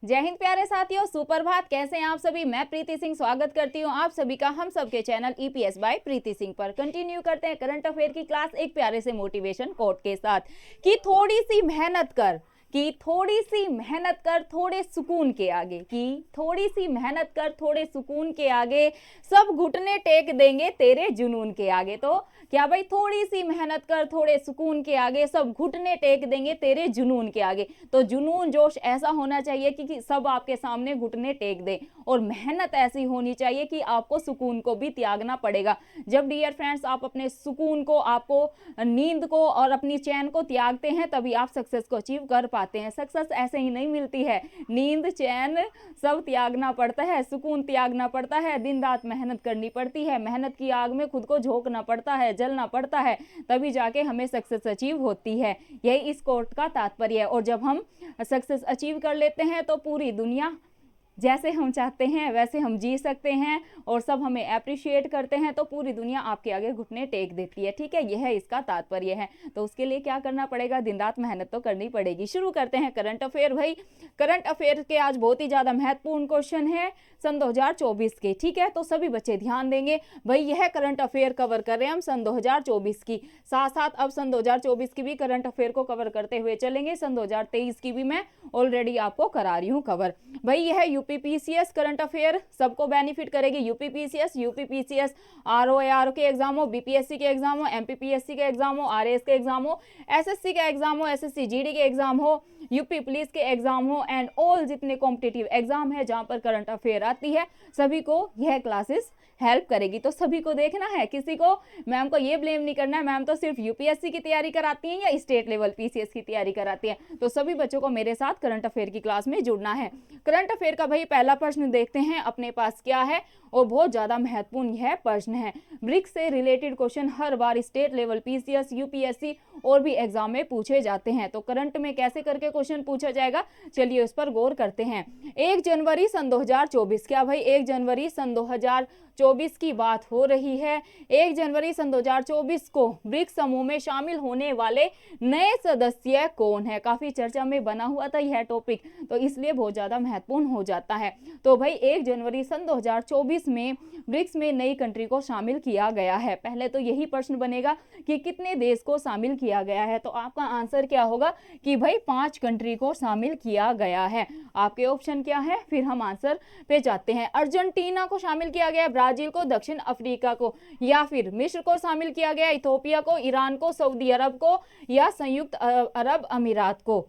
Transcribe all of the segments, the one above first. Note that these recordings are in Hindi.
जय हिंद प्यारे साथियों, सुप्रभात। कैसे हैं आप सभी? मैं प्रीति सिंह स्वागत करती हूं आप सभी का हम सबके चैनल ईपीएस बाय प्रीति सिंह पर। कंटिन्यू करते हैं करंट अफेयर की क्लास एक प्यारे से मोटिवेशन कोट के साथ कि थोड़ी सी मेहनत कर, थोड़े सुकून के आगे, थोड़े सुकून के आगे सब घुटने टेक देंगे तेरे जुनून के आगे। तो क्या भाई, थोड़ी सी मेहनत कर, थोड़े सुकून के आगे सब घुटने टेक देंगे तेरे जुनून के आगे। तो जुनून जोश ऐसा होना चाहिए कि सब आपके सामने घुटने टेक दे, और मेहनत ऐसी होनी चाहिए कि आपको सुकून को भी त्यागना पड़ेगा। जब डियर फ्रेंड्स आप अपने सुकून को, आपको नींद को और अपनी चैन को त्यागते हैं, तभी आप सक्सेस को अचीव कर पाते हैं। सक्सेस ऐसे ही नहीं मिलती है, नींद चैन सब त्यागना पड़ता है, सुकून त्यागना पड़ता है, दिन रात मेहनत करनी पड़ती है, मेहनत की आग में खुद को झोंकना पड़ता है, जलना पड़ता है, तभी जाके हमें सक्सेस अचीव होती है। यही इस कोट का तात्पर्य है। और जब हम सक्सेस अचीव कर लेते हैं तो पूरी दुनिया जैसे हम चाहते हैं वैसे हम जी सकते हैं, और सब हमें अप्रिशिएट करते हैं, तो पूरी दुनिया आपके आगे घुटने टेक देती है। ठीक है, यह इसका तात्पर्य है। तो उसके लिए क्या करना पड़ेगा? दिन रात मेहनत तो करनी पड़ेगी। शुरू करते हैं करंट अफेयर। भाई, करंट अफेयर के आज बहुत ही ज्यादा महत्वपूर्ण क्वेश्चन है सन 2024 के। ठीक है, तो सभी बच्चे ध्यान देंगे। भाई, यह करंट अफेयर कवर कर रहे हैं हम सन 2024 की, साथ साथ अब सन 2024 की भी करंट अफेयर को कवर करते हुए चलेंगे। सन 2023 की भी मैं ऑलरेडी आपको करा रही हूँ कवर। भाई, यह यूपीपीसीएस करंट अफेयर सबको बेनिफिट करेगी। यूपीपीसीएस आरओआर के एग्जाम हो, बीपीएससी के एग्जाम हो, एमपीपीएससी के एग्जाम हो, आरएएस के एग्जाम हो, एसएससी का एग्जाम हो, एसएससी जीडी के एग्जाम हो, यूपी पुलिस के एग्जाम हो, एंड ऑल जितने कॉम्पिटिटिव एग्जाम है जहां पर करंट अफेयर आती है, सभी को यह क्लासेस हेल्प करेगी। तो सभी को देखना है, किसी को मैम को ये ब्लेम नहीं करना है मैम तो सिर्फ यूपीएससी की तैयारी कराती हैं या स्टेट लेवल पीसीएस की तैयारी कराती हैं। तो सभी बच्चों को मेरे साथ करंट अफेयर की क्लास में जुड़ना है। करंट अफेयर का भाई पहला प्रश्न देखते हैं अपने पास क्या है, और बहुत ज्यादा महत्वपूर्ण यह प्रश्न है। ब्रिक्स से रिलेटेड क्वेश्चन हर बार स्टेट लेवल पीसीएस, यूपीएससी और भी एग्जाम में पूछे जाते हैं। तो करंट में कैसे करके क्वेश्चन पूछा जाएगा, चलिए उस पर गौर करते हैं। 1 जनवरी सन 2024, क्या भाई 1 जनवरी सन 2024 की बात हो रही है। 1 जनवरी सन 2024 को ब्रिक्स समूह में शामिल होने वाले नए सदस्य कौन है? काफी चर्चा में बना हुआ था यह टॉपिक, तो इसलिए बहुत ज्यादा महत्वपूर्ण हो जाता है। तो भाई 1 जनवरी सन 2024 में ब्रिक्स में नई कंट्री को शामिल किया गया है। पहले तो यही प्रश्न बनेगा कि कितने देश को शामिल किया गया है, तो आपका आंसर क्या होगा कि भाई 5 कंट्री को शामिल किया गया है। आपके ऑप्शन क्या है? फिर हम आंसर पे जाते हैं। अर्जेंटीना को शामिल किया गया, ब्राजील को, दक्षिण अफ्रीका को, या फिर मिस्र को शामिल किया गया, इथोपिया को, ईरान को, सऊदी अरब को, या संयुक्त अरब अमीरात को।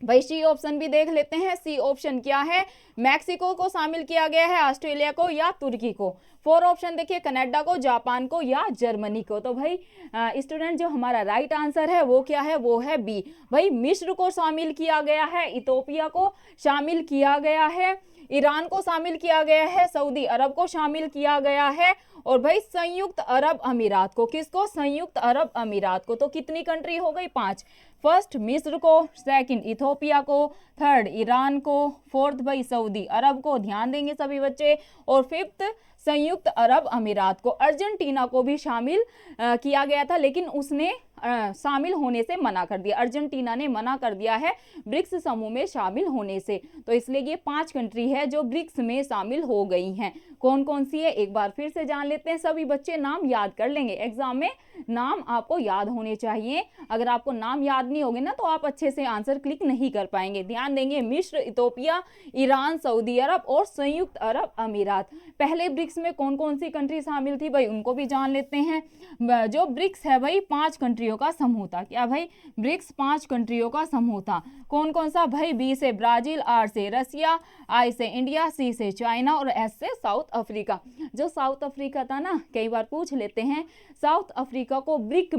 भाई सी ऑप्शन भी देख लेते हैं। सी ऑप्शन क्या है? मैक्सिको को शामिल किया गया है, ऑस्ट्रेलिया को या तुर्की को। 4 ऑप्शन देखिए, कनाडा को, जापान को या जर्मनी को। तो भाई स्टूडेंट जो हमारा राइट आंसर है वो क्या है? वो है बी। भाई मिस्र को शामिल किया गया है, इथोपिया को शामिल किया गया है, ईरान को शामिल किया गया है, सऊदी अरब को शामिल किया गया है, और भाई संयुक्त अरब अमीरात को। किसको? संयुक्त अरब अमीरात को। तो कितनी कंट्री हो गई? 5। फर्स्ट मिस्र को, सेकंड इथोपिया को, थर्ड ईरान को, फोर्थ भाई सऊदी अरब को, ध्यान देंगे सभी बच्चे, और फिफ्थ संयुक्त अरब अमीरात को। अर्जेंटीना को भी शामिल किया गया था, लेकिन उसने शामिल होने से मना कर दिया। अर्जेंटीना ने मना कर दिया है ब्रिक्स समूह में शामिल होने से। तो इसलिए ये 5 कंट्री है जो ब्रिक्स में शामिल हो गई हैं। कौन कौन सी है एक बार फिर से जान लेते हैं। सभी बच्चे नाम याद कर लेंगे, एग्जाम में नाम आपको याद होने चाहिए। अगर आपको नाम याद नहीं होंगे ना तो आप अच्छे से आंसर क्लिक नहीं कर पाएंगे। ध्यान देंगे, मिस्र, इथोपिया, ईरान, सऊदी अरब और संयुक्त अरब अमीरात। पहले ब्रिक्स में कौन कौन सी कंट्री शामिल थी भाई, उनको भी जान लेते हैं। जो ब्रिक्स है भाई 5 कंट्रियों का समूह था। क्या भाई? ब्रिक्स 5 कंट्रियों का समूह था। कौन कौन सा भाई? बी से ब्राजील, आर से रसिया, आई से इंडिया, सी से चाइना और एस से साउथ अफ्रीका। जो साउथ अफ्रीका था ना, कई बार पूछ लेते हैं, साउथ अफ्रीका को ब्रिक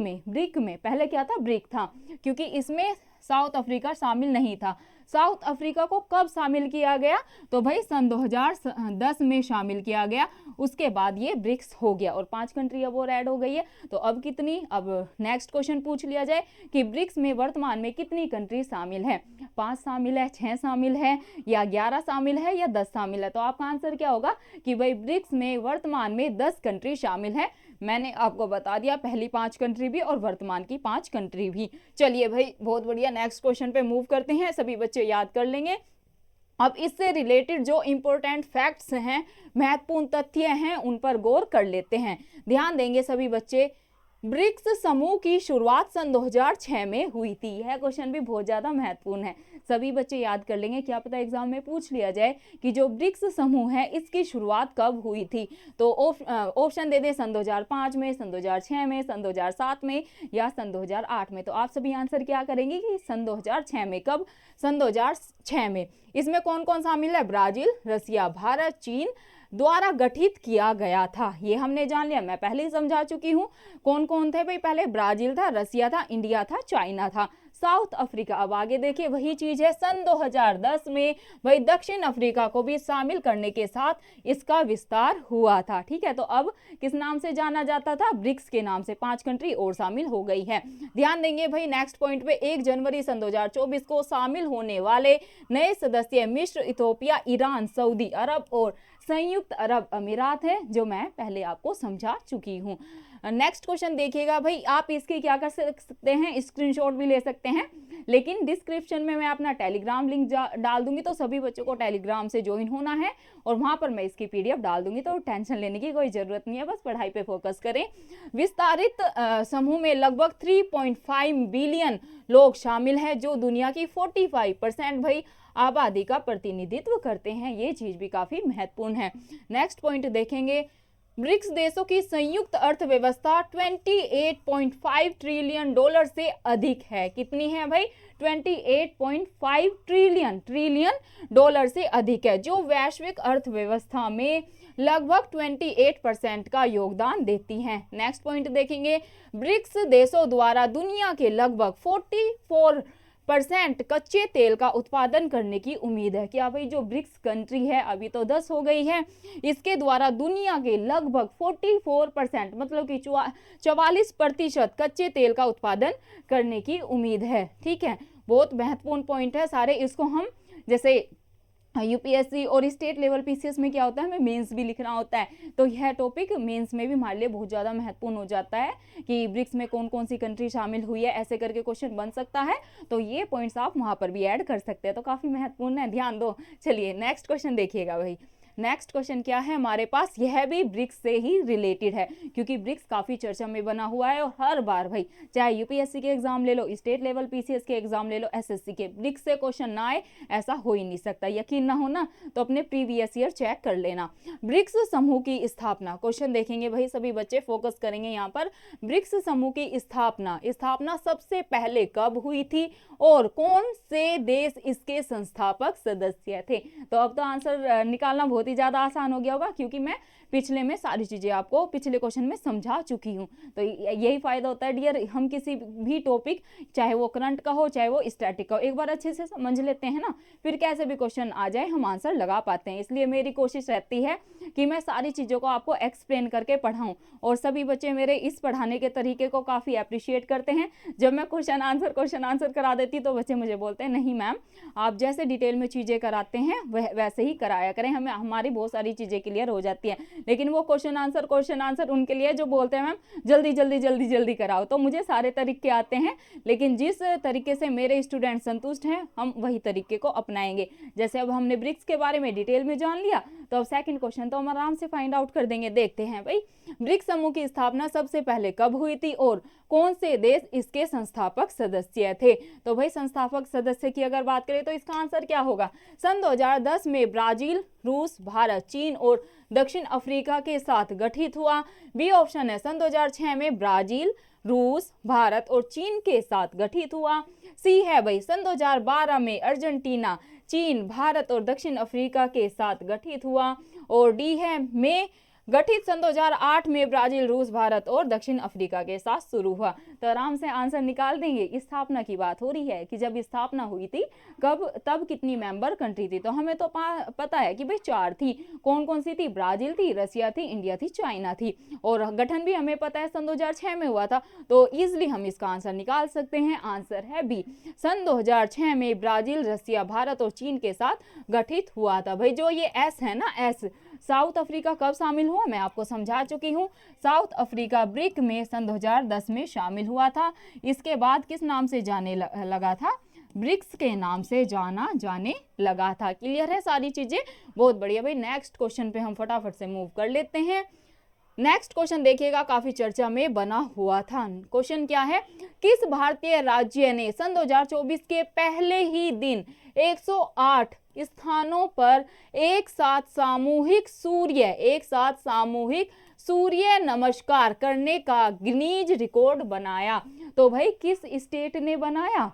में पहले क्या था? ब्रिक था, क्योंकि इसमें साउथ अफ्रीका शामिल नहीं था। साउथ अफ्रीका को कब शामिल किया गया? तो भाई सन 2010 में शामिल किया गया। उसके बाद ये ब्रिक्स हो गया, और 5 कंट्री अब और ऐड हो गई है। तो अब कितनी? अब नेक्स्ट क्वेश्चन पूछ लिया जाए कि ब्रिक्स में वर्तमान में कितनी कंट्री शामिल है? 5 शामिल है, 6 शामिल है, या 11 शामिल है, या 10 शामिल है? तो आपका आंसर क्या होगा कि भाई ब्रिक्स में वर्तमान में 10 कंट्री शामिल है। मैंने आपको बता दिया, पहली 5 कंट्री भी और वर्तमान की 5 कंट्री भी। चलिए भाई बहुत बढ़िया, नेक्स्ट क्वेश्चन पे मूव करते हैं। सभी बच्चे याद कर लेंगे। अब इससे रिलेटेड जो इंपॉर्टेंट फैक्ट्स हैं, महत्वपूर्ण तथ्य हैं, उन पर गौर कर लेते हैं। ध्यान देंगे सभी बच्चे। ब्रिक्स समूह की शुरुआत सन 2006 में हुई थी। यह क्वेश्चन भी बहुत ज्यादा महत्वपूर्ण है, सभी बच्चे याद कर लेंगे, क्या पता एग्जाम में पूछ लिया जाए कि जो ब्रिक्स समूह है इसकी शुरुआत कब हुई थी। तो ऑप्शन दे दे सन 2005 में, सन 2006 में, सन 2007 में या सन 2008 में। तो आप सभी आंसर क्या करेंगे कि सन 2006 में। कब? सन 2006 में। इसमें कौन कौन शामिल है? ब्राजील, रसिया, भारत, चीन द्वारा गठित किया गया था। ये हमने जान लिया, मैं पहले ही समझा चुकी हूँ। कौन कौन थे भाई? पहले ब्राजील था, रसिया था, इंडिया था, चाइना था, साउथ अफ्रीका। अब आगे देखिए वही चीज है, सन 2010 में भाई दक्षिण अफ्रीका को भी शामिल करने के साथ इसका विस्तार हुआ था। ठीक है, तो अब किस नाम से जाना जाता था? ब्रिक्स के नाम से। 5 कंट्री और शामिल हो गई है। ध्यान देंगे भाई नेक्स्ट पॉइंट पे, 1 जनवरी सन 2024 को शामिल होने वाले नए सदस्य मिस्र, इथोपिया, ईरान, सऊदी अरब और संयुक्त अरब अमीरात है, जो मैं पहले आपको समझा चुकी हूँ। नेक्स्ट क्वेश्चन देखिएगा भाई, आप इसके क्या कर सकते हैं? स्क्रीनशॉट भी ले सकते हैं, लेकिन डिस्क्रिप्शन में मैं अपना टेलीग्राम लिंक डाल दूंगी, तो सभी बच्चों को टेलीग्राम से ज्वाइन होना है और वहां पर मैं इसकी पीडीएफ डाल दूंगी। तो टेंशन लेने की कोई जरूरत नहीं है, बस पढ़ाई पे फोकस करें। विस्तारित समूह में लगभग 3.5 बिलियन लोग शामिल हैं, जो दुनिया की 45% भाई आबादी का प्रतिनिधित्व करते हैं। ये चीज भी काफी महत्वपूर्ण है। नेक्स्ट पॉइंट देखेंगे, ब्रिक्स देशों की संयुक्त अर्थव्यवस्था 28.5 ट्रिलियन डॉलर से अधिक है। कितनी है भाई? 28.5 ट्रिलियन डॉलर से अधिक है, जो वैश्विक अर्थव्यवस्था में लगभग 28% का योगदान देती हैं। नेक्स्ट पॉइंट देखेंगे, ब्रिक्स देशों द्वारा दुनिया के लगभग 44% कच्चे तेल का उत्पादन करने की उम्मीद है। क्या भाई जो ब्रिक्स कंट्री है, अभी तो 10 हो गई है, इसके द्वारा दुनिया के लगभग 44% मतलब कि 44% कच्चे तेल का उत्पादन करने की उम्मीद है। ठीक है, बहुत महत्वपूर्ण पॉइंट है सारे। इसको हम जैसे यूपीएससी और स्टेट लेवल पीसीएस में क्या होता है, हमें मेंस भी लिखना होता है, तो यह टॉपिक मेंस में भी हमारे लिए बहुत ज़्यादा महत्वपूर्ण हो जाता है कि ब्रिक्स में कौन कौन सी कंट्री शामिल हुई है, ऐसे करके क्वेश्चन बन सकता है। तो ये पॉइंट्स आप वहाँ पर भी ऐड कर सकते हैं, तो काफ़ी महत्वपूर्ण है, ध्यान दो। चलिए नेक्स्ट क्वेश्चन देखिएगा भाई। नेक्स्ट क्वेश्चन क्या है हमारे पास? यह भी ब्रिक्स से ही रिलेटेड है, क्योंकि ब्रिक्स काफी चर्चा में बना हुआ है और हर बार भाई चाहे यूपीएससी के एग्जाम ले लो, स्टेट लेवल पीसीएस के एग्जाम ले लो, एसएससी के, ब्रिक्स से क्वेश्चन ना आए ऐसा हो ही नहीं सकता। यकीन ना हो ना तो अपने प्रीवियस ईयर चेक कर लेना। ब्रिक्स समूह की स्थापना, क्वेश्चन देखेंगे भाई, सभी बच्चे फोकस करेंगे यहाँ पर। ब्रिक्स समूह की स्थापना सबसे पहले कब हुई थी और कौन से देश इसके संस्थापक सदस्य थे? तो अब तो आंसर निकालना बहुत ही ज्यादा आसान हो गया होगा, क्योंकि मैं पिछले में सारी चीजें आपको पिछले क्वेश्चन में समझा चुकी हूँ। तो यही फायदा होता है डियर, हम किसी भी टॉपिक, चाहे वो करंट का हो चाहे वो स्टैटिक का हो, एक बार अच्छे से समझ लेते हैं ना, फिर कैसे भी क्वेश्चन आ जाए हम आंसर लगा पाते हैं। इसलिए मेरी कोशिश रहती है कि मैं सारी चीजों को आपको एक्सप्लेन करके पढ़ाऊं, और सभी बच्चे मेरे इस पढ़ाने के तरीके को काफी अप्रिशिएट करते हैं। जब मैं क्वेश्चन आंसर करा देती तो बच्चे मुझे बोलते हैं, नहीं मैम आप जैसे डिटेल में चीजें कराते हैं वैसे ही कराया करें, हमें हमारी बहुत सारी चीजें क्लियर हो जाती है। लेकिन वो क्वेश्चन आंसर उनके लिए जो बोलते हैं मैम जल्दी कराओ, तो मुझे सारे तरीके आते हैं, लेकिन जिस तरीके से मेरे स्टूडेंट संतुष्ट हैं हम वही तरीके को अपनाएंगे। जैसे अब हमने ब्रिक्स के बारे में डिटेल में जान लिया, तो अब सेकंड क्वेश्चन तो हम आराम से फाइंड आउट कर देंगे। देखते हैं भाई, ब्रिक्स समूह की स्थापना सबसे पहले कब हुई थी और कौन से देश इसके संस्थापक सदस्य थे? तो भाई संस्थापक सदस्य की अगर बात करें तो इसका आंसर क्या होगा? सन 2010 में ब्राजील, रूस, भारत, चीन और दक्षिण अफ्रीका के साथ गठित हुआ। बी ऑप्शन है, सन 2006 में ब्राजील, रूस, भारत और चीन के साथ गठित हुआ। सी है भाई, सन 2012 में अर्जेंटीना, चीन, भारत और दक्षिण अफ्रीका के साथ गठित हुआ। और डी है, में गठित सन 2008 में ब्राजील, रूस, भारत और दक्षिण अफ्रीका के साथ शुरू हुआ। तो आराम से आंसर निकाल देंगे। स्थापना की बात हो रही है कि जब स्थापना हुई थी कब, तब कितनी मेंबर कंट्री थी? तो हमें तो पता है कि भाई 4 थी। कौन कौन सी थी? ब्राजील थी, रसिया थी, इंडिया थी, चाइना थी। और गठन भी हमें पता है सन 2006 में हुआ था, तो इजिली हम इसका आंसर निकाल सकते हैं। आंसर है बी, सन 2006 में ब्राजील, रसिया, भारत और चीन के साथ गठित हुआ था। भाई जो ये एस है ना, एस, साउथ अफ्रीका कब शामिल हुआ मैं आपको समझा चुकी हूँ। साउथ अफ्रीका ब्रिक में सन 2010 में शामिल हुआ था। इसके बाद किस नाम से जाने लगा था? ब्रिक्स के नाम से जाना जाने लगा था। क्लियर है सारी चीजें, बहुत बढ़िया भाई। नेक्स्ट क्वेश्चन पे हम फटाफट से मूव कर लेते हैं। नेक्स्ट क्वेश्चन देखिएगा, काफी चर्चा में बना हुआ था। क्वेश्चन क्या है, किस भारतीय राज्य ने सन 2024 के पहले ही दिन 108 स्थानों पर एक साथ सामूहिक सूर्य नमस्कार करने का गिनीज रिकॉर्ड बनाया? तो भाई किस स्टेट ने बनाया?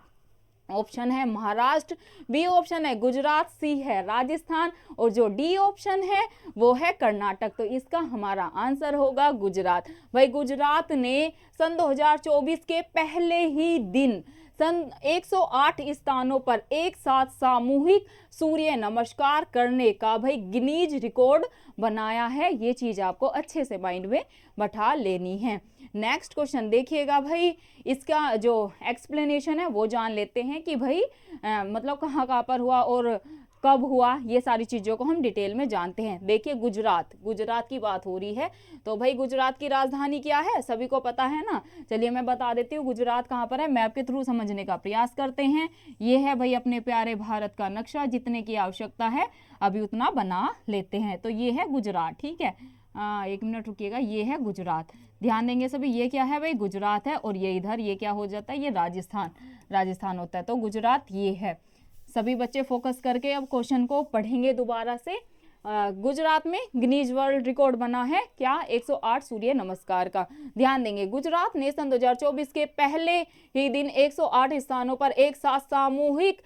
ऑप्शन है महाराष्ट्र, बी ऑप्शन है गुजरात, सी है राजस्थान और जो डी ऑप्शन है वो है कर्नाटक। तो इसका हमारा आंसर होगा गुजरात। भाई गुजरात ने सन 2024 के पहले ही दिन 108 स्थानों पर एक साथ सामूहिक सूर्य नमस्कार करने का भाई गिनीज रिकॉर्ड बनाया है। ये चीज आपको अच्छे से माइंड में बैठा लेनी है। नेक्स्ट क्वेश्चन देखिएगा भाई, इसका जो एक्सप्लेनेशन है वो जान लेते हैं कि भाई मतलब कहाँ पर हुआ और कब हुआ, ये सारी चीजों को हम डिटेल में जानते हैं। देखिए गुजरात की बात हो रही है, तो भाई गुजरात की राजधानी क्या है सभी को पता है ना। चलिए मैं बता देती हूँ गुजरात कहाँ पर है, मैप के थ्रू समझने का प्रयास करते हैं। ये है भाई अपने प्यारे भारत का नक्शा, जितने की आवश्यकता है अभी उतना बना लेते हैं। तो ये है गुजरात, ठीक है। एक मिनट रुकिएगा, ये है गुजरात, ध्यान देंगे सभी। ये क्या है भाई, गुजरात है। और ये इधर ये क्या हो जाता है, ये राजस्थान होता है। तो गुजरात ये है। सभी बच्चे फोकस करके अब क्वेश्चन को पढ़ेंगे दोबारा से। गुजरात में गिनीज वर्ल्ड रिकॉर्ड बना है क्या, 108 सूर्य नमस्कार का। ध्यान देंगे, गुजरात ने सन 2024 के पहले ही दिन 108 स्थानों पर एक साथ सामूहिक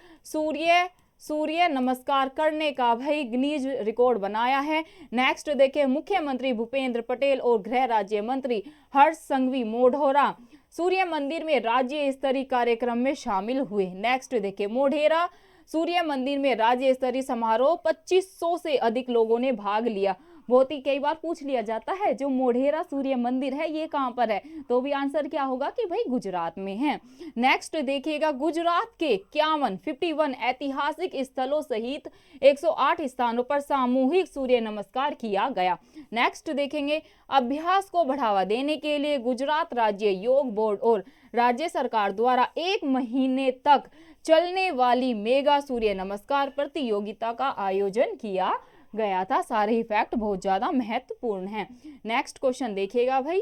सूर्य नमस्कार करने का भाई गिनीज रिकॉर्ड बनाया है। नेक्स्ट देखिए, मुख्यमंत्री भूपेंद्र पटेल और गृह राज्य मंत्री हर्ष संघवी मोढेरा सूर्य मंदिर में राज्य स्तरीय कार्यक्रम में शामिल हुए। नेक्स्ट देखिए, मोढेरा सूर्य मंदिर में राज्य स्तरीय समारोह 2500 से अधिक लोगों ने भाग लिया। बहुत ही कई बार पूछ लिया जाता है जो मोढेरा सूर्य मंदिर है ये कहां पर है, तो भी आंसर क्या होगा कि भाई गुजरात में है। नेक्स्ट देखिएगा, गुजरात के 51 ऐतिहासिक स्थलों सहित 108 स्थानों पर सामूहिक सूर्य नमस्कार किया गया। नेक्स्ट देखेंगे, अभ्यास को बढ़ावा देने के लिए गुजरात राज्य योग बोर्ड और राज्य सरकार द्वारा 1 महीने तक चलने वाली मेगा सूर्य नमस्कार प्रतियोगिता का आयोजन किया गया था। सारे ही फैक्ट बहुत ज्यादा महत्वपूर्ण हैं। नेक्स्ट क्वेश्चन देखिएगा भाई,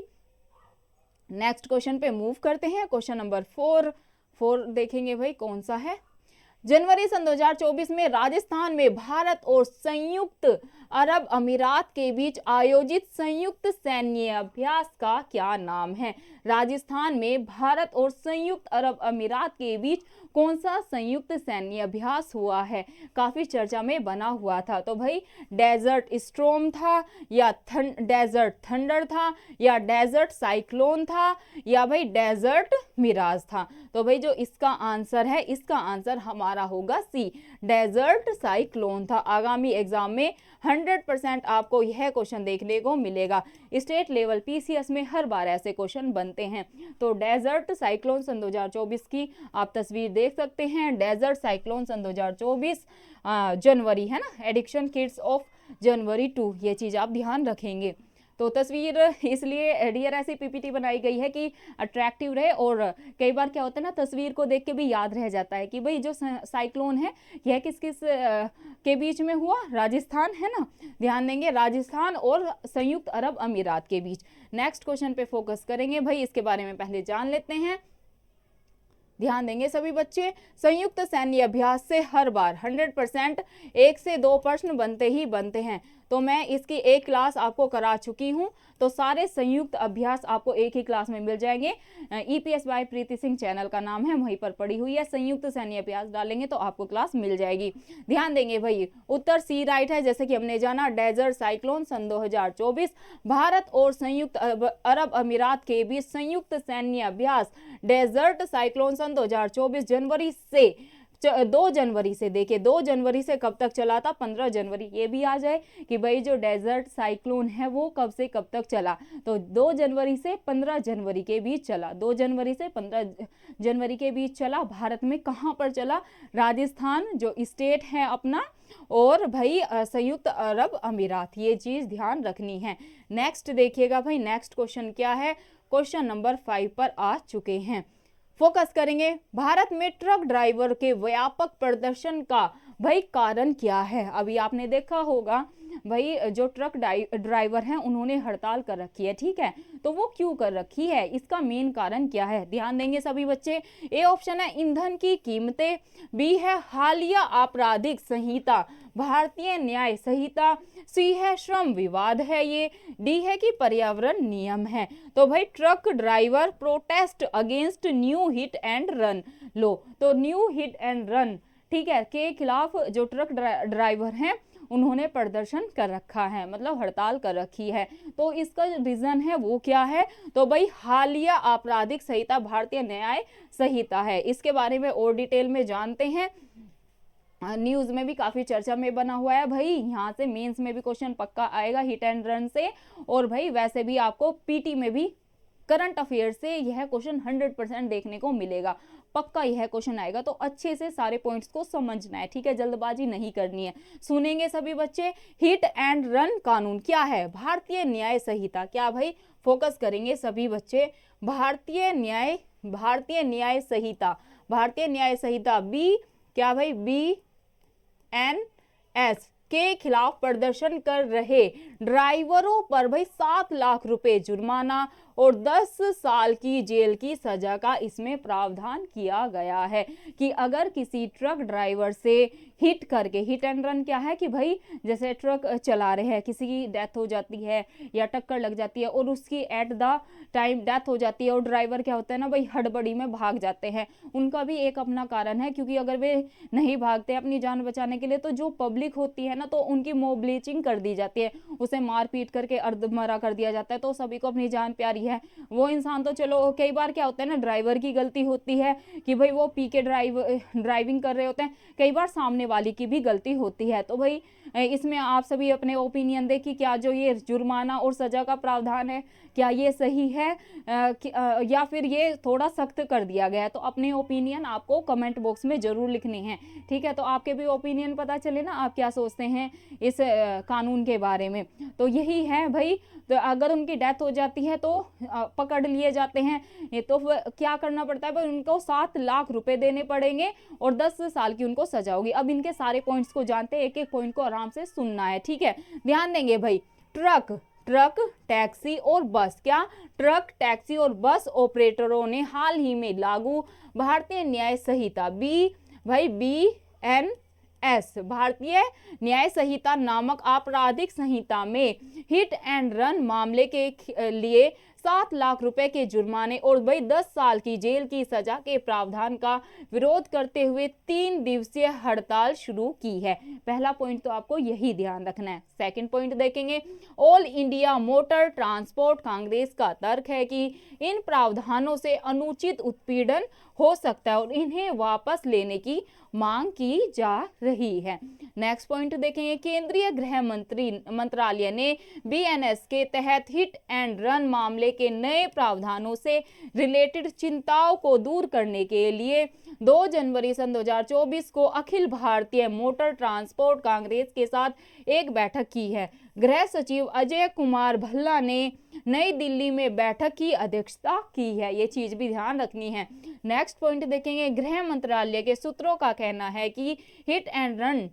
नेक्स्ट क्वेश्चन पे मूव करते हैं। क्वेश्चन नंबर 4 देखेंगे भाई कौन सा है। जनवरी सन 2024 में राजस्थान में भारत और संयुक्त अरब अमीरात के बीच आयोजित संयुक्त सैन्य अभ्यास का क्या नाम है? राजस्थान में भारत और संयुक्त अरब अमीरात के बीच कौन सा संयुक्त सैन्य अभ्यास हुआ है? काफी चर्चा में बना हुआ था। तो भाई डेजर्ट स्टॉर्म था, या डेजर्ट थंडर था, या डेजर्ट साइक्लोन था, या भाई डेजर्ट मिराज था। तो भाई जो इसका आंसर है, इसका आंसर हमारा होगा सी, डेजर्ट साइक्लोन था। आगामी एग्जाम में 100% आपको यह क्वेश्चन देखने को मिलेगा। स्टेट लेवल PCS में हर बार ऐसे क्वेश्चन बनते हैं। तो डेजर्ट साइक्लोन सन 2024 की आप तस्वीर देख सकते हैं। डेजर्ट साइक्लोन सन 2024 जनवरी है ना, एडिक्शन किड्स ऑफ जनवरी 2, ये चीज आप ध्यान रखेंगे। तो तस्वीर इसलिए डियर ऐसी PPT बनाई गई है कि अट्रैक्टिव रहे, और कई बार क्या होता है ना, तस्वीर को देख के भी याद रह जाता है कि भाई जो साइक्लोन है यह किस किस के बीच में हुआ, राजस्थान है ना। ध्यान देंगे, राजस्थान और संयुक्त अरब अमीरात के बीच। नेक्स्ट क्वेश्चन पे फोकस करेंगे भाई, इसके बारे में पहले जान लेते हैं। ध्यान देंगे सभी बच्चे, संयुक्त सैन्य अभ्यास से हर बार 100% 1 से 2 प्रश्न बनते ही बनते हैं। तो मैं इसकी एक क्लास आपको करा चुकी हूं, तो सारे संयुक्त अभ्यास आपको एक ही क्लास में मिल जाएंगे। EPS बाय प्रीति सिंह चैनल का नाम है, वहीं पर पड़ी हुई है। संयुक्त सैन्य अभ्यास डालेंगे तो आपको क्लास मिल जाएगी। ध्यान देंगे भाई, उत्तर सी राइट है। जैसे कि हमने जाना, डेजर्ट साइक्लोन सन 2024 भारत और संयुक्त अरब अमीरात के बीच संयुक्त सैन्य अभ्यास डेजर्ट साइक्लोन सन 2024 जनवरी से 2 जनवरी से, देखिए 2 जनवरी से कब तक चला था, 15 जनवरी। ये भी आ जाए कि भाई जो डेजर्ट साइक्लोन है वो कब से कब तक चला, तो 2 जनवरी से 15 जनवरी के बीच चला। 2 जनवरी से 15 जनवरी के बीच चला। भारत में कहाँ पर चला? राजस्थान जो स्टेट है अपना, और भाई संयुक्त अरब अमीरात, ये चीज ध्यान रखनी है। नेक्स्ट देखिएगा भाई, नेक्स्ट क्वेश्चन क्या है, क्वेश्चन नंबर 5 पर आ चुके हैं। फोकस करेंगे भारत में ट्रक ड्राइवर के व्यापक प्रदर्शन का भाई कारण क्या है। अभी आपने देखा होगा भाई जो ट्रक ड्राइवर हैं उन्होंने हड़ताल कर रखी है, ठीक है, तो वो क्यों कर रखी है, इसका मेन कारण क्या है, ध्यान देंगे सभी बच्चे। ए ऑप्शन है ईंधन की कीमतें, बी है हालिया आपराधिक संहिता, भारतीय न्याय संहिता, सी है श्रम विवाद है ये, डी है कि पर्यावरण नियम है। तो भाई truck driver protest against new hit and run law, तो न्यू हिट एंड रन, ठीक है, के खिलाफ जो ट्रक ड्राइवर हैं उन्होंने प्रदर्शन कर रखा है, मतलब हड़ताल कर रखी है। तो इसका रीजन है वो क्या है, तो भाई हालिया आपराधिक संहिता भारतीय न्याय संहिता है। इसके बारे में और डिटेल में जानते हैं, न्यूज में भी काफी चर्चा में बना हुआ है भाई, यहाँ से मेंस में भी क्वेश्चन पक्का आएगा हिट एंड रन से, और भाई वैसे भी आपको पीटी में भी करंट अफेयर से यह क्वेश्चन 100% देखने को मिलेगा, पक्का यह क्वेश्चन आएगा। तो अच्छे से सारे पॉइंट्स को समझना है, ठीक है, जल्दबाजी नहीं करनी है। सुनेंगे सभी बच्चे, हिट एंड रन कानून क्या है, भारतीय न्याय संहिता, क्या भाई, फोकस करेंगे सभी बच्चे, भारतीय न्याय संहिता, भारतीय न्याय संहिता बी, क्या भाई, BNS के खिलाफ प्रदर्शन कर रहे ड्राइवरों पर भाई 7 लाख रुपए जुर्माना और 10 साल की जेल की सजा का इसमें प्रावधान किया गया है कि अगर किसी ट्रक ड्राइवर से हिट करके, हिट एंड रन क्या है कि भाई जैसे ट्रक चला रहे हैं, किसी की डेथ हो जाती है या टक्कर लग जाती है और उसकी एट द टाइम डेथ हो जाती है और ड्राइवर क्या होता है ना भाई हड़बड़ी में भाग जाते हैं, उनका भी एक अपना कारण है, क्योंकि अगर वे नहीं भागते अपनी जान बचाने के लिए तो जो पब्लिक होती है ना तो उनकी मॉब लिंचिंग कर दी जाती है, उसे मार पीट करके अर्धमरा कर दिया जाता है। तो सभी को अपनी जान प्यारी है, वो इंसान तो चलो, कई बार क्या होता है ना ड्राइवर की गलती होती है कि भाई वो पी के ड्राइविंग कर रहे होते हैं, कई बार सामने वाली की भी गलती होती है। तो भाई इसमें आप सभी अपने ओपिनियन दें कि क्या जो ये जुर्माना और सजा का प्रावधान है क्या ये सही है या फिर ये थोड़ा सख्त कर दिया गया है। तो अपने ओपिनियन आपको कमेंट बॉक्स में जरूर लिखने हैं, ठीक है, तो आपके भी ओपिनियन पता चले ना आप क्या सोचते हैं इस कानून के बारे में। तो यही है भाई, तो अगर उनकी डेथ हो जाती है तो पकड़ लिए जाते हैं, ये तो क्या करना पड़ता है भाई, उनको 7 लाख रुपए देने पड़ेंगे और 10 साल की उनको सजा होगी। अब इनके सारे पॉइंट्स को जानते हैं, एक एक पॉइंट को आराम से सुनना है, ठीक है, ध्यान देंगे भाई। ट्रक, टैक्सी और बस, क्या ट्रक, टैक्सी और बस ऑपरेटरों ने हाल ही में लागू भारतीय न्याय संहिता BNS भारतीय न्याय संहिता नामक आपराधिक संहिता में हिट एंड रन मामले के लिए 7 लाख रुपए के जुर्माने और भाई 10 साल की जेल की सजा के प्रावधान का विरोध करते हुए 3 दिवसीय हड़ताल शुरू की है। पहला पॉइंट तो आपको यही ध्यान रखना है। सेकंड पॉइंट देखेंगे, all India motor transport Congress का तर्क है कि इन प्रावधानों से अनुचित उत्पीड़न हो सकता है और इन्हें वापस लेने की मांग की जा रही है। नेक्स्ट पॉइंट देखेंगे, केंद्रीय गृह मंत्रालय ने BNS के तहत हिट एंड रन मामले के नए प्रावधानों से रिलेटेड चिंताओं को दूर करने के लिए 2 जनवरी सन 2024 को अखिल भारतीय मोटर ट्रांसपोर्ट कांग्रेस के साथ एक बैठक की है। गृह सचिव अजय कुमार भल्ला ने नई दिल्ली में बैठक की अध्यक्षता की है, ये चीज भी ध्यान रखनी है। नेक्स्ट पॉइंट देखेंगे, गृह मंत्रालय के सूत्रों का कहना है कि हिट एंड रन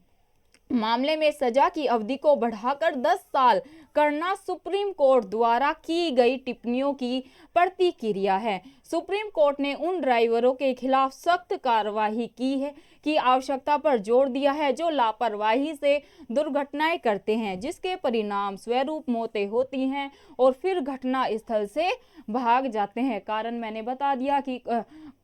मामले में सजा की अवधि को बढ़ाकर 10 साल करना सुप्रीम कोर्ट द्वारा की गई टिप्पणियों की प्रतिक्रिया है। सुप्रीम कोर्ट ने उन ड्राइवरों के खिलाफ सख्त कार्रवाई की आवश्यकता पर जोर दिया है जो लापरवाही से दुर्घटनाएं करते हैं, जिसके परिणाम स्वरूप मौतें होती हैं और फिर घटना स्थल से भाग जाते हैं। कारण मैंने बता दिया कि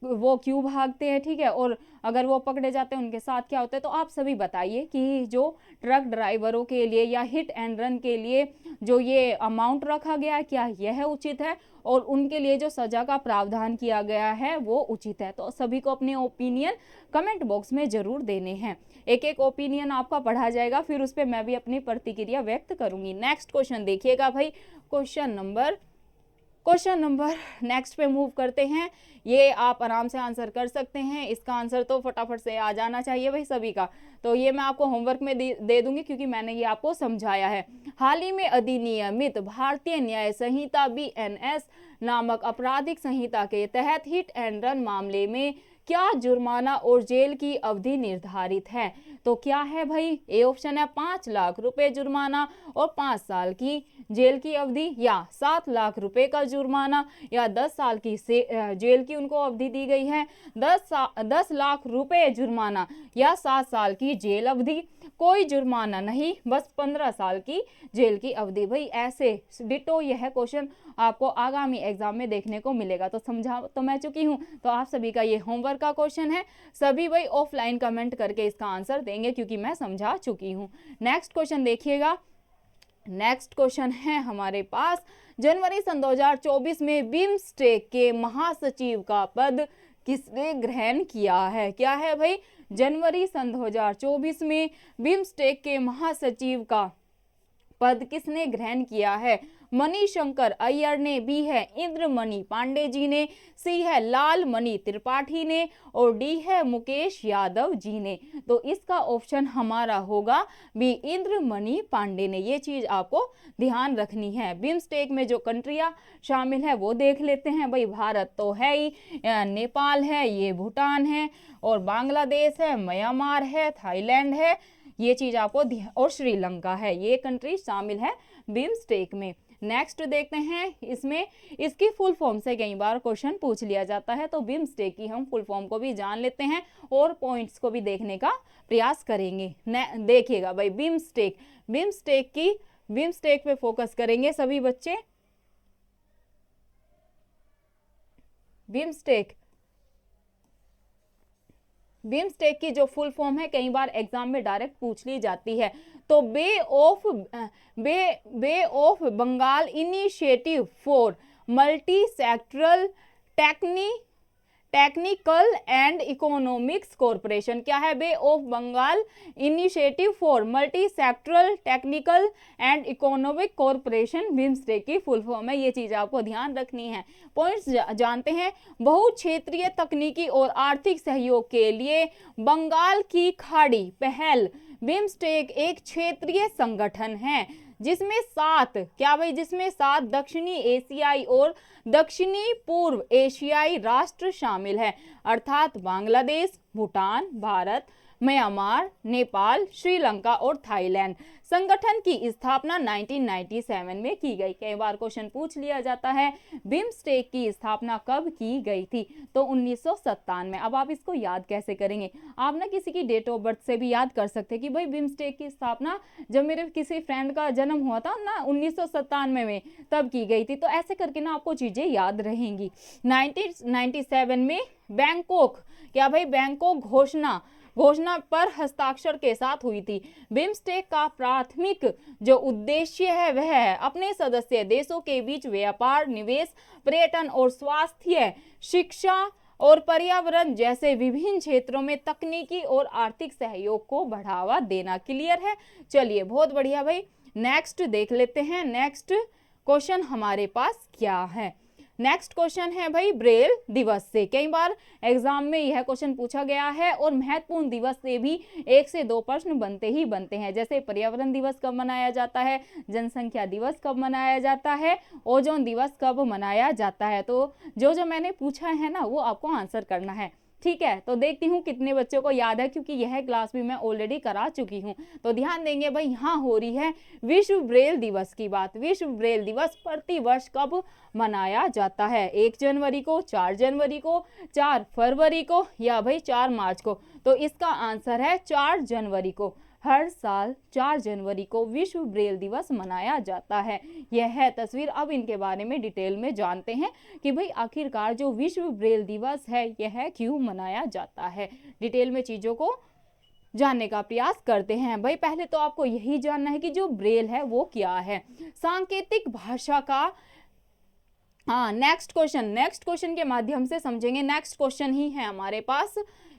वो क्यों भागते हैं, ठीक है, और अगर वो पकड़े जाते हैं उनके साथ क्या होता है। तो आप सभी बताइए कि जो ट्रक ड्राइवरों के लिए या हिट एंड रन के लिए जो ये अमाउंट रखा गया है क्या यह उचित है और उनके लिए जो सजा का प्रावधान किया गया है वो उचित है। तो सभी को अपने ओपिनियन कमेंट बॉक्स में जरूर देने हैं, एक एक ओपिनियन आपका पढ़ा जाएगा, फिर उस पर मैं भी अपनी प्रतिक्रिया व्यक्त करूंगी। नेक्स्ट क्वेश्चन देखिएगा भाई, question number question number next पे मूव करते हैं। ये आप आराम से आंसर कर सकते हैं, इसका आंसर तो फटाफट से आ जाना चाहिए भाई सभी का। तो ये मैं आपको होमवर्क में दे दूंगी क्योंकि मैंने ये आपको समझाया है। हाल ही में अधिनियमित भारतीय न्याय संहिता BNS नामक आपराधिक संहिता के तहत हिट एंड रन मामले में क्या जुर्माना और जेल की अवधि निर्धारित है? तो क्या है भाई? ए ऑप्शन है 5 लाख रुपए जुर्माना और 5 साल की जेल की अवधि, या 7 लाख रुपए का जुर्माना या 10 साल की जेल की उनको अवधि दी गई है। 10 लाख रुपए जुर्माना या 7 साल की जेल अवधि, कोई जुर्माना नहीं, बस 15 साल की जेल की अवधि। भाई ऐसे डिटो यह क्वेश्चन आपको आगामी एग्जाम में देखने को मिलेगा। तो समझा तो मैं चुकी हूँ, तो आप सभी का ये होमवर्क का क्वेश्चन है। सभी भाई ऑफलाइन कमेंट करके इसका आंसर देंगे क्योंकि मैं समझा चुकी हूँ। नेक्स्ट क्वेश्चन देखिएगा। नेक्स्ट क्वेश्चन है हमारे पास, जनवरी सन 2024 में बिम्स्टेक के महासचिव का पद किसने ग्रहण किया है? क्या है भाई? जनवरी सन 2024 में बिम्स्टेक के महासचिव का पद किसने ग्रहण किया है? मणिशंकर अय्यर ने, बी है इंद्रमणि पांडे जी ने, सी है लालमणि त्रिपाठी ने, और डी है मुकेश यादव जी ने। तो इसका ऑप्शन हमारा होगा बी इंद्रमणि पांडे ने। ये चीज आपको ध्यान रखनी है। बिम्स्टेक में जो कंट्रियां शामिल है वो देख लेते हैं। भाई भारत तो है ही, नेपाल है, ये भूटान है, और बांग्लादेश है, म्यांमार है, थाईलैंड है, ये चीज आपको, और श्रीलंका है, ये कंट्री शामिल है बिम्स्टेक में। नेक्स्ट देखते हैं, इसमें इसकी फुल फॉर्म से कई बार क्वेश्चन पूछ लिया जाता है, तो बिम्स्टेक की हम फुल फॉर्म को भी जान लेते हैं और पॉइंट्स को भी देखने का प्रयास करेंगे। देखिएगा भाई बिम्स्टेक पे फोकस करेंगे सभी बच्चे। बिम्स्टेक की जो फुल फॉर्म है कई बार एग्जाम में डायरेक्ट पूछ ली जाती है। तो bay of Bengal initiative for multi sectoral technical and economics corporation. क्या है? Bay of Bengal initiative for multi sectoral technical and economic corporation BIMSTEC की फुल फॉर्म है। ये चीज आपको ध्यान रखनी है। पॉइंट्स जानते हैं। बहुक्षेत्रीय तकनीकी और आर्थिक सहयोग के लिए बंगाल की खाड़ी पहल। बिम्स्टेक एक क्षेत्रीय संगठन है जिसमें 7 दक्षिणी एशियाई और दक्षिणी पूर्व एशियाई राष्ट्र शामिल है, अर्थात बांग्लादेश, भूटान, भारत, म्यांमार, नेपाल, श्रीलंका और थाईलैंड। संगठन की स्थापना 1997 में की गई। कई बार क्वेश्चन पूछ लिया जाता है बिम्स्टेक की स्थापना कब की गई थी? तो 1997। अब आप इसको याद कैसे करेंगे? आप ना किसी की डेट ऑफ बर्थ से भी याद कर सकते हैं कि भाई बिम्स्टेक की स्थापना जब मेरे किसी फ्रेंड का जन्म हुआ था ना 1997 में, तब की गई थी। तो ऐसे करके ना आपको चीजें याद रहेंगी। 1997 में बैंकॉक घोषणा पर हस्ताक्षर के साथ हुई थी। बिम्स्टेक का प्राथमिक जो उद्देश्य है वह है अपने सदस्य देशों के बीच व्यापार, निवेश, पर्यटन और स्वास्थ्य, शिक्षा और पर्यावरण जैसे विभिन्न क्षेत्रों में तकनीकी और आर्थिक सहयोग को बढ़ावा देना। क्लियर है? चलिए बहुत बढ़िया भाई। नेक्स्ट देख लेते हैं। नेक्स्ट क्वेश्चन हमारे पास क्या है? नेक्स्ट क्वेश्चन है भाई ब्रेल दिवस से। कई बार एग्जाम में यह क्वेश्चन पूछा गया है और महत्वपूर्ण दिवस से भी 1 से 2 प्रश्न बनते हैं। जैसे पर्यावरण दिवस कब मनाया जाता है, जनसंख्या दिवस कब मनाया जाता है, ओजोन दिवस कब मनाया जाता है। तो जो मैंने पूछा है ना वो आपको आंसर करना है। ठीक है, तो देखती हूँ कितने बच्चों को याद है, क्योंकि यह क्लास भी मैं ऑलरेडी करा चुकी हूँ। तो ध्यान देंगे भाई, यहाँ हो रही है विश्व ब्रेल दिवस की बात। विश्व ब्रेल दिवस प्रति वर्ष कब मनाया जाता है? 1 जनवरी को, 4 जनवरी को, 4 फरवरी को, या भाई 4 मार्च को? तो इसका आंसर है 4 जनवरी को। हर साल 4 जनवरी को विश्व ब्रेल दिवस मनाया जाता है। यह है तस्वीर। अब इनके बारे में डिटेल में जानते हैं कि भाई आखिरकार जो विश्व ब्रेल दिवस है यह क्यों मनाया जाता है। डिटेल में चीजों को जानने का प्रयास करते हैं। भाई पहले तो आपको यही जानना है कि जो ब्रेल है वो क्या है। सांकेतिक भाषा का नेक्स्ट क्वेश्चन के माध्यम से समझेंगे। नेक्स्ट क्वेश्चन ही है हमारे पास।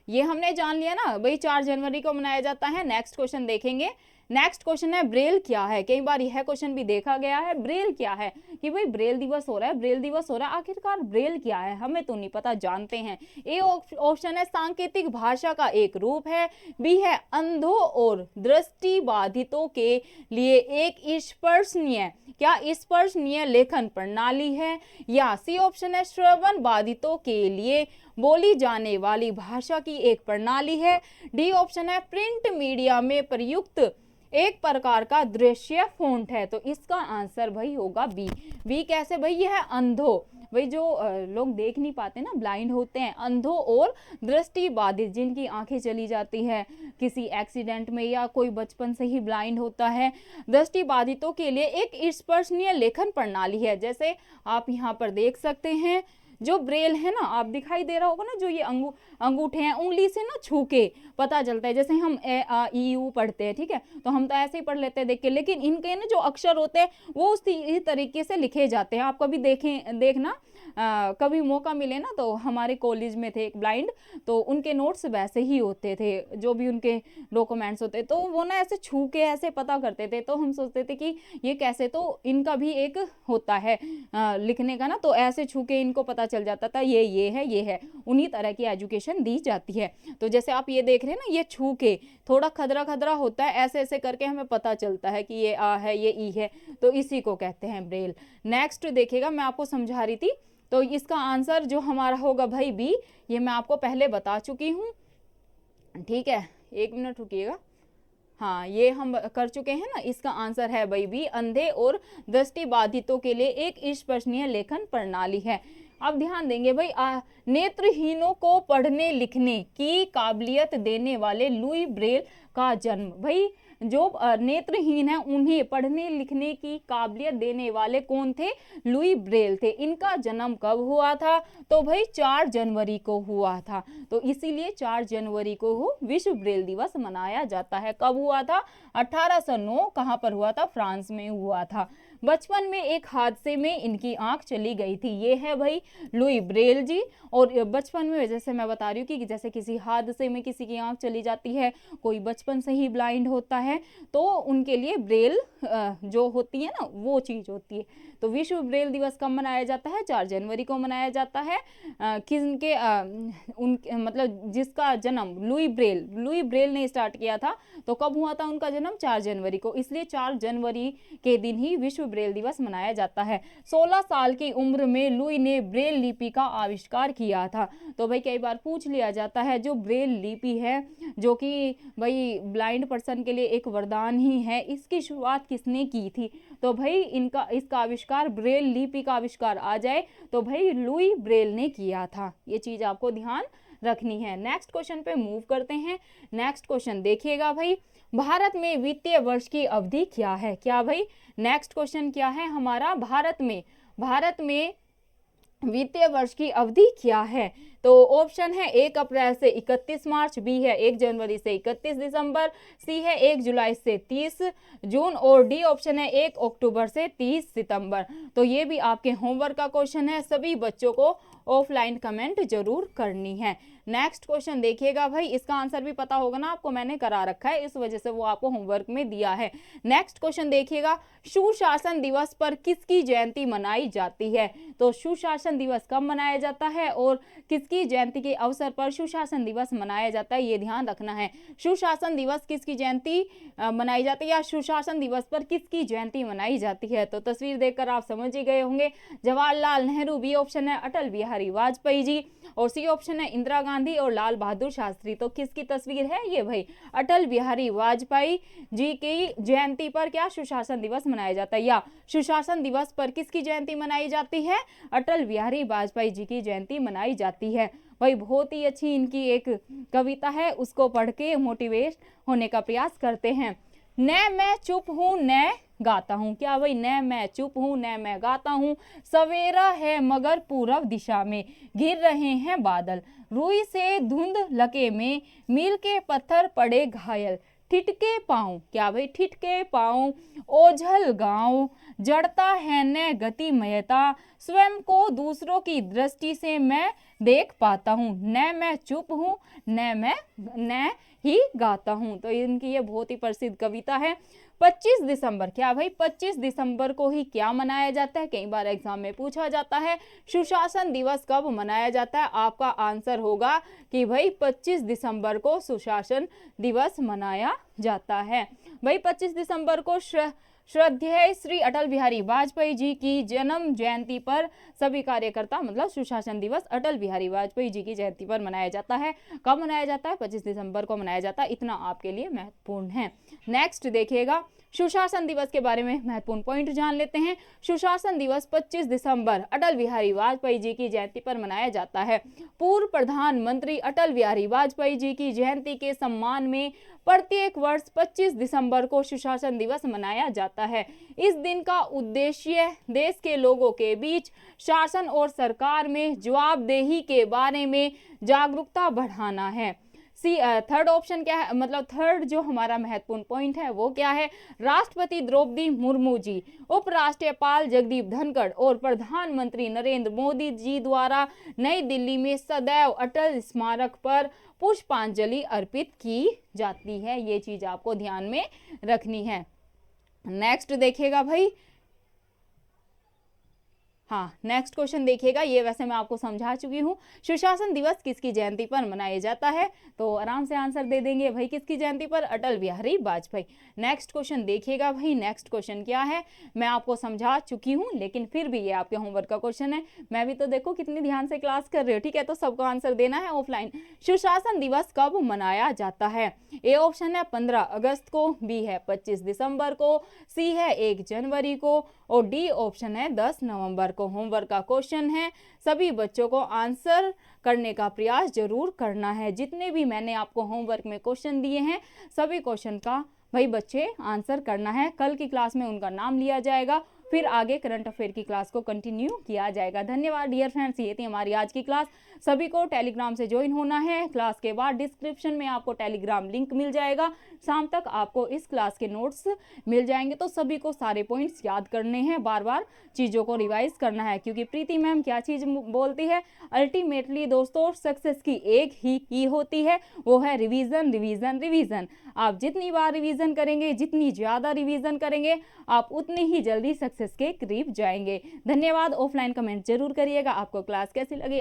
ये हमने जान लिया ना भाई 4 जनवरी को मनाया जाता है। नेक्स्ट क्वेश्चन देखेंगे। नेक्स्ट क्वेश्चन है ब्रेल क्या है। कई बार यह क्वेश्चन भी देखा गया है, ब्रेल क्या है, कि भाई ब्रेल दिवस हो रहा है, ब्रेल दिवस हो रहा है, आखिरकार ब्रेल क्या है, हमें तो नहीं पता, जानते हैं। ए ऑप्शन है सांकेतिक भाषा का एक रूप है, बी है अंधों और दृष्टिबाधितों के लिए एक स्पर्शनीय, क्या स्पर्शनीय लेखन प्रणाली है, या सी ऑप्शन है श्रवण बाधितों के लिए बोली जाने वाली भाषा की एक प्रणाली है, डी ऑप्शन है प्रिंट मीडिया में प्रयुक्त एक प्रकार का दृश्य फोंट है। तो इसका आंसर भाई होगा बी। बी कैसे भाई, यह अंधों, भाई जो लोग देख नहीं पाते ना, ब्लाइंड होते हैं, अंधों और दृष्टि बाधित, जिनकी आंखें चली जाती है किसी एक्सीडेंट में या कोई बचपन से ही ब्लाइंड होता है, दृष्टि बाधितों के लिए एक स्पर्शनीय लेखन प्रणाली है। जैसे आप यहाँ पर देख सकते हैं, जो ब्रेल है ना, आप दिखाई दे रहा होगा ना, जो ये अंगूठे हैं, उंगली से ना छू के पता चलता है। जैसे हम ए आ ई यू पढ़ते हैं, ठीक है, तो हम तो ऐसे ही पढ़ लेते हैं देख के, लेकिन इनके ना जो अक्षर होते हैं वो उसी तरीके से लिखे जाते हैं। आप कभी देखना कभी मौका मिले ना, तो हमारे कॉलेज में थे एक ब्लाइंड, तो उनके नोट्स वैसे ही होते थे, जो भी उनके डॉक्यूमेंट्स होते, तो वो ना ऐसे छू के ऐसे पता करते थे। तो हम सोचते थे कि ये कैसे, तो इनका भी एक होता है लिखने का ना, तो ऐसे छू के इनको पता चल जाता था ये है, ये है। उन्हीं तरह की एजुकेशन दी जाती है। तो जैसे आप ये देख रहे हैं ना, ये छू के थोड़ा खदरा खदरा होता है, ऐसे ऐसे करके हमें पता चलता है कि ये आ है, ये ई है, तो इसी को कहते हैं ब्रेल। नेक्स्ट देखिएगा, मैं आपको समझा रही थी, तो इसका आंसर जो हमारा होगा भाई बी, ये मैं आपको पहले बता चुकी हूँ, ठीक है, एक मिनट रुकिएगा। हाँ, ये हम कर चुके हैं ना, इसका आंसर है भाई बी, अंधे और दृष्टि बाधितों के लिए एक स्पर्शनीय लेखन प्रणाली है। अब ध्यान देंगे भाई, नेत्रहीनों को पढ़ने लिखने की काबिलियत देने वाले लुई ब्रेल का जन्म, भाई जो नेत्रहीन है उन्हें पढ़ने लिखने की काबिलियत देने वाले कौन थे, लुई ब्रेल थे। इनका जन्म कब हुआ था, तो भाई 4 जनवरी को हुआ था। तो इसीलिए 4 जनवरी को विश्व ब्रेल दिवस मनाया जाता है। कब हुआ था, 1809, कहाँ पर हुआ था, फ्रांस में हुआ था। बचपन में एक हादसे में इनकी आंख चली गई थी, ये है भाई लुई ब्रेल जी। और बचपन में जैसे मैं बता रही हूँ कि जैसे किसी हादसे में किसी की आंख चली जाती है, कोई बचपन से ही ब्लाइंड होता है, तो उनके लिए ब्रेल जो होती है ना, वो चीज होती है। तो विश्व ब्रेल दिवस कब मनाया जाता है, 4 जनवरी को मनाया जाता है। किनके मतलब जिसका जन्म लुई ब्रेल ने स्टार्ट किया था, तो कब हुआ था उनका जन्म, 4 जनवरी को, इसलिए 4 जनवरी के दिन ही विश्व ब्रेल दिवस मनाया जाता है। 16 साल की उम्र में लुई ने ब्रेल लिपि का आविष्कार किया था। तो भाई कई बार पूछ लिया जाता है, जो ब्रेल लिपि है, जो कि भाई ब्लाइंड पर्सन के लिए एक वरदान ही है, इसकी शुरुआत किसने की थी, तो भाई इसका आविष्कार, ब्रेल लिपि का आविष्कार आ जाए तो भाई लुई ब्रेल ने किया था। ये चीज आपको ध्यान रखनी है। नेक्स्ट क्वेश्चन पे मूव करते हैं। नेक्स्ट क्वेश्चन देखिएगा भाई, भारत में वित्तीय वर्ष की अवधि क्या है, क्या भाई, नेक्स्ट क्वेश्चन क्या है हमारा, भारत में वित्तीय वर्ष की अवधि क्या है। तो ऑप्शन है 1 अप्रैल से 31 मार्च, बी है 1 जनवरी से 31 दिसंबर, सी है 1 जुलाई से 30 जून, और डी ऑप्शन है 1 अक्टूबर से 30 सितंबर। तो ये भी आपके होमवर्क का क्वेश्चन है, सभी बच्चों को ऑफलाइन कमेंट जरूर करनी है। नेक्स्ट क्वेश्चन देखिएगा भाई, इसका आंसर भी पता होगा ना आपको, मैंने करा रखा है, इस वजह से वो आपको होमवर्क में दिया है। नेक्स्ट क्वेश्चन देखिएगा, सुशासन दिवस पर किसकी जयंती मनाई जाती है। तो सुशासन दिवस कब मनाया जाता है और किसकी जयंती के अवसर पर सुशासन दिवस मनाया जाता है, ये ध्यान रखना है। सुशासन दिवस किसकी जयंती मनाई जाती है, या सुशासन दिवस पर किसकी जयंती मनाई जाती है। तो तस्वीर देखकर आप समझ ही गए होंगे, जवाहरलाल नेहरू, बी ऑप्शन है अटल बिहारी वाजपेयी जी, और सी ऑप्शन है इंदिरा गांधी और लाल बहादुर शास्त्री। तो किसकी तस्वीर है ये भाई, अटल बिहारी वाजपेयी जी की जयंती पर क्या सुशासन दिवस मनाया जाता है, या सुशासन दिवस पर किसकी जयंती मनाई जाती है, अटल बिहारी वाजपेयी जी की जयंती मनाई जाती है। भाई बहुत ही अच्छी इनकी एक कविता है, उसको पढ़ के मोटिवेट होने का प्रयास करते हैं। न मैं चुप हूँ न गाता हूँ, क्या भाई, न मैं चुप हूँ न मैं गाता हूँ, सवेरा है मगर पूरब दिशा में घिर रहे हैं बादल, रुई से धुंध लके में मील के पत्थर पड़े घायल, ठिठके पाऊं, क्या भाई, ठिठके पाऊं ओझल गांव, जड़ता है न गतिमयता, स्वयं को दूसरों की दृष्टि से मैं देख पाता हूँ, न मैं चुप हूँ न ही गाता हूँ। तो इनकी ये बहुत ही प्रसिद्ध कविता है। 25 दिसंबर, क्या भाई 25 दिसंबर को ही क्या मनाया जाता है, कई बार एग्जाम में पूछा जाता है। सुशासन दिवस कब मनाया जाता है? आपका आंसर होगा कि भाई 25 दिसंबर को सुशासन दिवस मनाया जाता है। भाई 25 दिसंबर को श्रद्धेय श्री अटल बिहारी वाजपेयी जी की जन्म जयंती पर सभी कार्यकर्ता, मतलब सुशासन दिवस अटल बिहारी वाजपेयी जी की जयंती पर मनाया जाता है। कब मनाया जाता है? 25 दिसंबर को मनाया जाता है। इतना आपके लिए महत्वपूर्ण है। नेक्स्ट देखिएगा, सुशासन दिवस के बारे में महत्वपूर्ण पॉइंट जान लेते हैं। सुशासन दिवस 25 दिसंबर अटल बिहारी वाजपेयी जी की जयंती पर मनाया जाता है। पूर्व प्रधानमंत्री अटल बिहारी वाजपेयी जी की जयंती के सम्मान में प्रत्येक वर्ष 25 दिसंबर को सुशासन दिवस मनाया जाता है। इस दिन का उद्देश्य देश के लोगों के बीच शासन और सरकार में जवाबदेही के बारे में जागरूकता बढ़ाना है। थर्ड ऑप्शन क्या है, मतलब थर्ड जो हमारा महत्वपूर्ण पॉइंट है वो क्या है? राष्ट्रपति द्रौपदी मुर्मू जी, उपराष्ट्रपाल जगदीप धनखड़ और प्रधानमंत्री नरेंद्र मोदी जी द्वारा नई दिल्ली में सदैव अटल स्मारक पर पुष्पांजलि अर्पित की जाती है। ये चीज आपको ध्यान में रखनी है। नेक्स्ट देखिएगा भाई, हाँ नेक्स्ट क्वेश्चन देखिएगा, ये वैसे मैं आपको समझा चुकी हूँ। सुशासन दिवस किसकी जयंती पर मनाया जाता है? तो आराम से आंसर दे देंगे भाई, किसकी जयंती पर? अटल बिहारी वाजपेयी। नेक्स्ट क्वेश्चन देखिएगा भाई, नेक्स्ट क्वेश्चन क्या है, मैं आपको समझा चुकी हूँ लेकिन फिर भी ये आपके होमवर्क का क्वेश्चन है। मैं भी तो देखो कितनी ध्यान से क्लास कर रही हूँ, ठीक है, तो सबको आंसर देना है ऑफलाइन। सुशासन दिवस कब मनाया जाता है? ए ऑप्शन है 15 अगस्त को, बी है 25 दिसंबर को, सी है 1 जनवरी को और डी ऑप्शन है 10 नवंबर को। होमवर्क का क्वेश्चन है, सभी बच्चों को आंसर करने का प्रयास जरूर करना है। जितने भी मैंने आपको होमवर्क में क्वेश्चन दिए हैं सभी क्वेश्चन का भाई बच्चे आंसर करना है। कल की क्लास में उनका नाम लिया जाएगा, फिर आगे करंट अफेयर की क्लास को कंटिन्यू किया जाएगा। धन्यवाद डियर फ्रेंड्स, ये थी हमारी आज की क्लास। सभी को टेलीग्राम से ज्वाइन होना है। क्लास के बाद डिस्क्रिप्शन में आपको टेलीग्राम लिंक मिल जाएगा। शाम तक आपको इस क्लास के नोट्स मिल जाएंगे, तो सभी को सारे पॉइंट्स याद करने हैं, बार बार चीज़ों को रिवाइज करना है, क्योंकि प्रीति मैम क्या चीज़ बोलती है, अल्टीमेटली दोस्तों सक्सेस की एक ही की होती है, वो है रिवीजन रिवीजन रिवीजन। आप जितनी बार रिवीजन करेंगे, जितनी ज़्यादा रिवीजन करेंगे, आप उतनी ही जल्दी सक्सेस के करीब जाएंगे। धन्यवाद। ऑफलाइन कमेंट जरूर करिएगा, आपको क्लास कैसी लगी,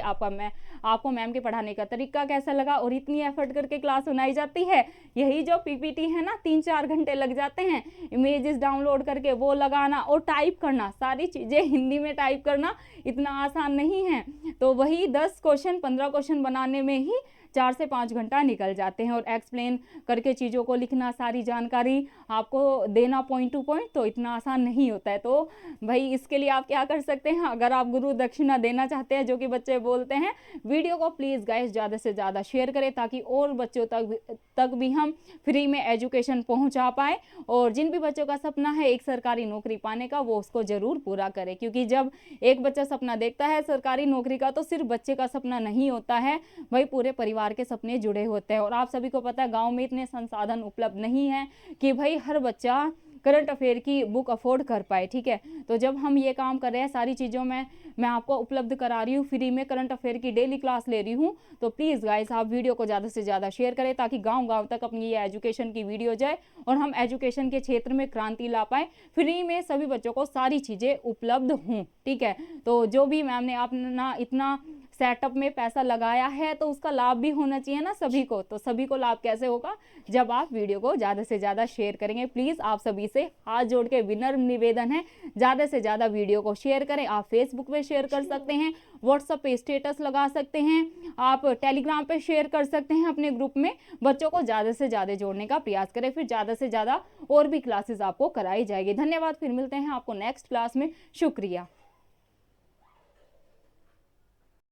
आपको मैम के पढ़ाने का तरीका कैसा लगा, और इतनी एफर्ट करके क्लास सुनाई जाती है। यही जो पीपीटी है ना, 3-4 घंटे लग जाते हैं इमेजेस डाउनलोड करके वो लगाना और टाइप करना, सारी चीज़ें हिंदी में टाइप करना इतना आसान नहीं है। तो वही 10 क्वेश्चन 15 क्वेश्चन बनाने में ही 4 से 5 घंटा निकल जाते हैं, और एक्सप्लेन करके चीज़ों को लिखना, सारी जानकारी आपको देना पॉइंट टू पॉइंट, तो इतना आसान नहीं होता है। तो भाई इसके लिए आप क्या कर सकते हैं, अगर आप गुरु दक्षिणा देना चाहते हैं जो कि बच्चे बोलते हैं, वीडियो को प्लीज़ गाइस ज़्यादा से ज़्यादा शेयर करें, ताकि और बच्चों तक भी हम फ्री में एजुकेशन पहुंचा पाए। और जिन भी बच्चों का सपना है एक सरकारी नौकरी पाने का, वो उसको ज़रूर पूरा करें, क्योंकि जब एक बच्चा सपना देखता है सरकारी नौकरी का, तो सिर्फ बच्चे का सपना नहीं होता है भाई, पूरे परिवार के सपने जुड़े होते हैं। और आप सभी को पता है गांव में इतने संसाधन उपलब्ध नहीं है कि भाई हर बच्चा करंट अफेयर की बुक अफोर्ड कर पाए, ठीक है। तो जब हम ये काम कर रहे हैं, सारी चीज़ों में मैं आपको उपलब्ध करा रही हूँ, फ्री में करंट अफेयर की डेली क्लास ले रही हूँ, तो प्लीज़ गाइस आप वीडियो को ज़्यादा से ज़्यादा शेयर करें, ताकि गांव-गांव तक अपनी ये एजुकेशन की वीडियो जाए और हम एजुकेशन के क्षेत्र में क्रांति ला पाए। फ्री में सभी बच्चों को सारी चीज़ें उपलब्ध हों, ठीक है। तो जो भी मैम ने अपना इतना सेटअप में पैसा लगाया है, तो उसका लाभ भी होना चाहिए ना सभी को। तो सभी को लाभ कैसे होगा, जब आप वीडियो को ज़्यादा से ज़्यादा शेयर करेंगे। प्लीज़ आप सभी से हाथ जोड़ के विनम्र निवेदन है, ज़्यादा से ज़्यादा वीडियो को शेयर करें। आप फेसबुक पे शेयर कर सकते हैं, व्हाट्सएप पे स्टेटस लगा सकते हैं, आप टेलीग्राम पे शेयर कर सकते हैं अपने ग्रुप में। बच्चों को ज़्यादा से ज़्यादा जोड़ने का प्रयास करें, फिर ज़्यादा से ज़्यादा और भी क्लासेस आपको कराई जाएगी। धन्यवाद, फिर मिलते हैं आपको नेक्स्ट क्लास में। शुक्रिया।